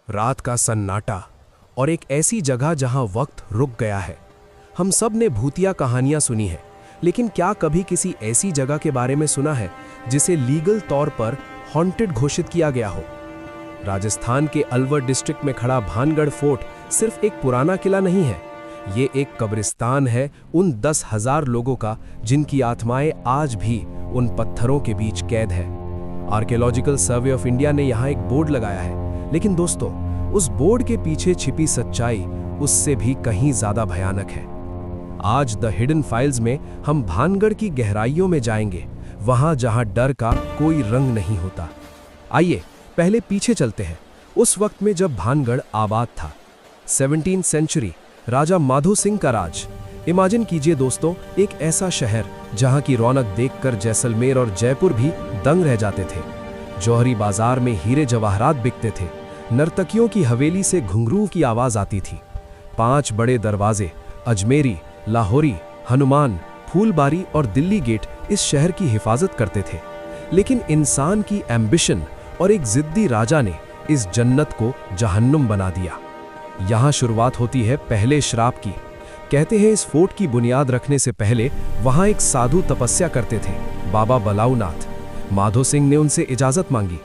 रात का सन्नाटा और एक ऐसी जगह जहां वक्त रुक गया है। हम सब ने भूतिया कहानियां सुनी है, लेकिन क्या कभी किसी ऐसी जगह के बारे में सुना है जिसे लीगल तौर पर हॉन्टेड घोषित किया गया हो? राजस्थान के अलवर डिस्ट्रिक्ट में खड़ा भानगढ़ फोर्ट सिर्फ एक पुराना किला नहीं है, ये एक कब्रिस्तान है उन 10,000 लोगों का जिनकी आत्माएं आज भी उन पत्थरों के बीच कैद है। आर्कियोलॉजिकल सर्वे ऑफ इंडिया ने यहाँ एक बोर्ड लगाया है, लेकिन दोस्तों, उस बोर्ड के पीछे छिपी सच्चाई उससे भी कहीं ज्यादा भयानक है। आज द हिडन फाइल्स में हम भानगढ़ की गहराइयों में जाएंगे, वहां जहां डर का कोई रंग नहीं होता। आइए पहले पीछे चलते हैं, उस वक्त में जब भानगढ़ आबाद था। 17वीं सेंचुरी, राजा माधो सिंह का राज। इमेजिन कीजिए दोस्तों, एक ऐसा शहर जहां की रौनक देखकर जैसलमेर और जयपुर भी दंग रह जाते थे। जौहरी बाजार में हीरे जवाहरात बिकते थे, नर्तकियों की हवेली से घुंघरू की आवाज आती थी। 5 बड़े दरवाजे अजमेरी, लाहौरी, हनुमान, फूलबारी और दिल्ली गेट इस शहर की हिफाजत करते थे। लेकिन इंसान की एम्बिशन और एक जिद्दी राजा ने इस जन्नत को जहन्नुम बना दिया। यहां शुरुआत होती है पहले श्राप की। कहते हैं इस फोर्ट की बुनियाद रखने से पहले वहां एक साधु तपस्या करते थे, बाबा बलाउनाथ। माधो सिंह ने उनसे इजाजत मांगी।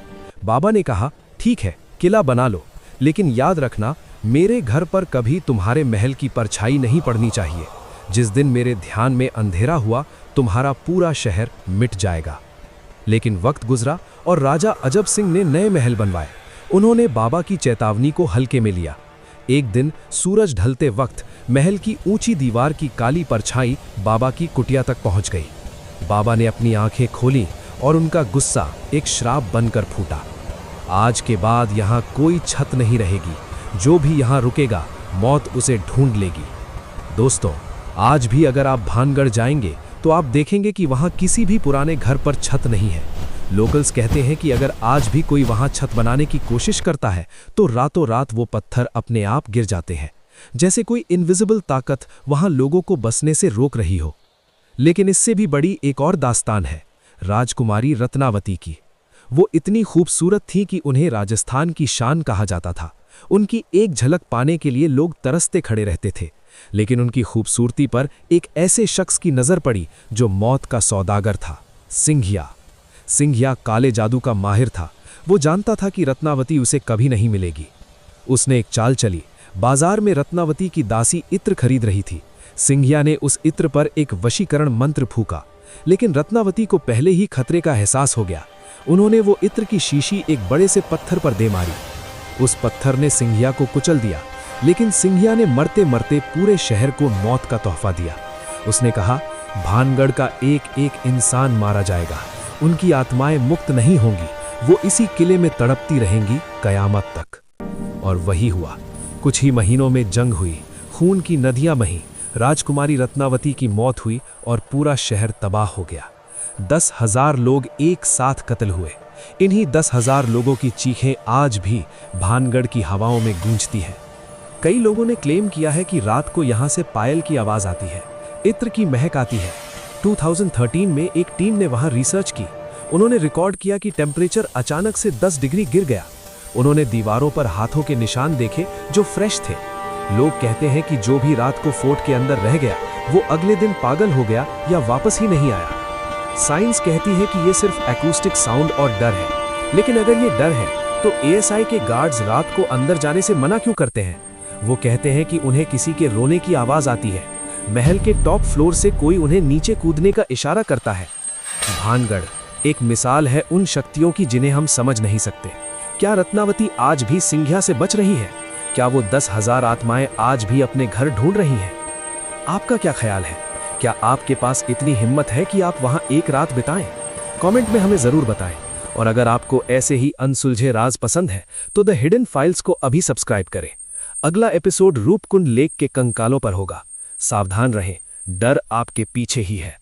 बाबा ने कहा, ठीक है, किला बना लो, लेकिन याद रखना मेरे घर पर कभी तुम्हारे महल की परछाई नहीं पड़नी चाहिए। जिस दिन मेरे ध्यान में अंधेरा हुआ, तुम्हारा पूरा शहर मिट जाएगा। लेकिन वक्त गुजरा और राजा अजब सिंह ने नए महल बनवाए। उन्होंने बाबा की चेतावनी को हल्के में लिया। एक दिन सूरज ढलते वक्त महल की ऊंची दीवार की काली परछाई बाबा की कुटिया तक पहुंच गई। बाबा ने अपनी आंखें खोली और उनका गुस्सा एक श्राप बनकर फूटा। आज के बाद यहाँ कोई छत नहीं रहेगी, जो भी यहाँ रुकेगा मौत उसे ढूंढ लेगी। दोस्तों, आज भी अगर आप भानगढ़ जाएंगे तो आप देखेंगे कि वहाँ किसी भी पुराने घर पर छत नहीं है। लोकल्स कहते हैं कि अगर आज भी कोई वहाँ छत बनाने की कोशिश करता है तो रातों रात वो पत्थर अपने आप गिर जाते हैं, जैसे कोई इनविजिबल ताकत वहाँ लोगों को बसने से रोक रही हो। लेकिन इससे भी बड़ी एक और दास्तान है, राजकुमारी रत्नावती की। वो इतनी खूबसूरत थी कि उन्हें राजस्थान की शान कहा जाता था। उनकी एक झलक पाने के लिए लोग तरसते खड़े रहते थे। लेकिन उनकी खूबसूरती पर एक ऐसे शख्स की नजर पड़ी जो मौत का सौदागर था, सिंघिया। सिंघिया काले जादू का माहिर था। वो जानता था कि रत्नावती उसे कभी नहीं मिलेगी। उसने एक चाल चली। बाजार में रत्नावती की दासी इत्र खरीद रही थी। सिंघिया ने उस इत्र पर एक वशीकरण मंत्र फूका, लेकिन रत्नावती को पहले ही खतरे का एहसास हो गया। उन्होंने वो इत्र की शीशी एक बड़े से पत्थर पर दे मारी। उस पत्थर ने सिंघिया को कुचल दिया, लेकिन सिंघिया ने मरते मरते पूरे शहर को मौत का तोहफा दिया। उसने कहा, भानगढ़ का एक एक इंसान मारा जाएगा, उनकी आत्माएं मुक्त नहीं होंगी, वो इसी किले में तड़पती रहेंगी कयामत तक। और वही हुआ। कुछ ही महीनों में जंग हुई, खून की नदियां बहीं, राजकुमारी रत्नावती की मौत हुई और पूरा शहर तबाह हो गया। 10,000 लोग एक साथ कत्ल हुए। इन्हीं 10,000 लोगों की चीखें आज भी भानगढ़ की हवाओं में गूंजती हैं। कई लोगों ने क्लेम किया है कि रात को यहां से पायल की आवाज आती है, इत्र की महक आती है। 2013 में एक टीम ने वहां रिसर्च की। उन्होंने रिकॉर्ड किया कि टेम्परेचर अचानक से 10 डिग्री गिर गया। उन्होंने दीवारों पर हाथों के निशान देखे जो फ्रेश थे। लोग कहते हैं कि जो भी रात को फोर्ट के अंदर रह गया वो अगले दिन पागल हो गया या वापस ही नहीं आया। साइंस कहती है कि ये सिर्फ एकूस्टिक साउंड और डर है, लेकिन अगर ये डर है तो एएसआई के गार्ड्स रात को अंदर जाने से मना क्यों करते हैं? वो कहते हैं कि उन्हें किसी के रोने की आवाज आती है। महल के टॉप फ्लोर से कोई उन्हें नीचे कूदने का इशारा करता है। भानगढ़ एक मिसाल है उन शक्तियों की जिन्हें हम समझ नहीं सकते। क्या रत्नावती आज भी सिंघिया से बच रही है? क्या वो 10,000 आत्माएं आज भी अपने घर ढूंढ रही हैं? आपका क्या ख्याल है? क्या आपके पास इतनी हिम्मत है कि आप वहां एक रात बिताएं? कमेंट में हमें जरूर बताएं। और अगर आपको ऐसे ही अनसुलझे राज पसंद है तो द हिडन फाइल्स को अभी सब्सक्राइब करें। अगला एपिसोड रूपकुंड लेक के कंकालों पर होगा। सावधान रहें, डर आपके पीछे ही है।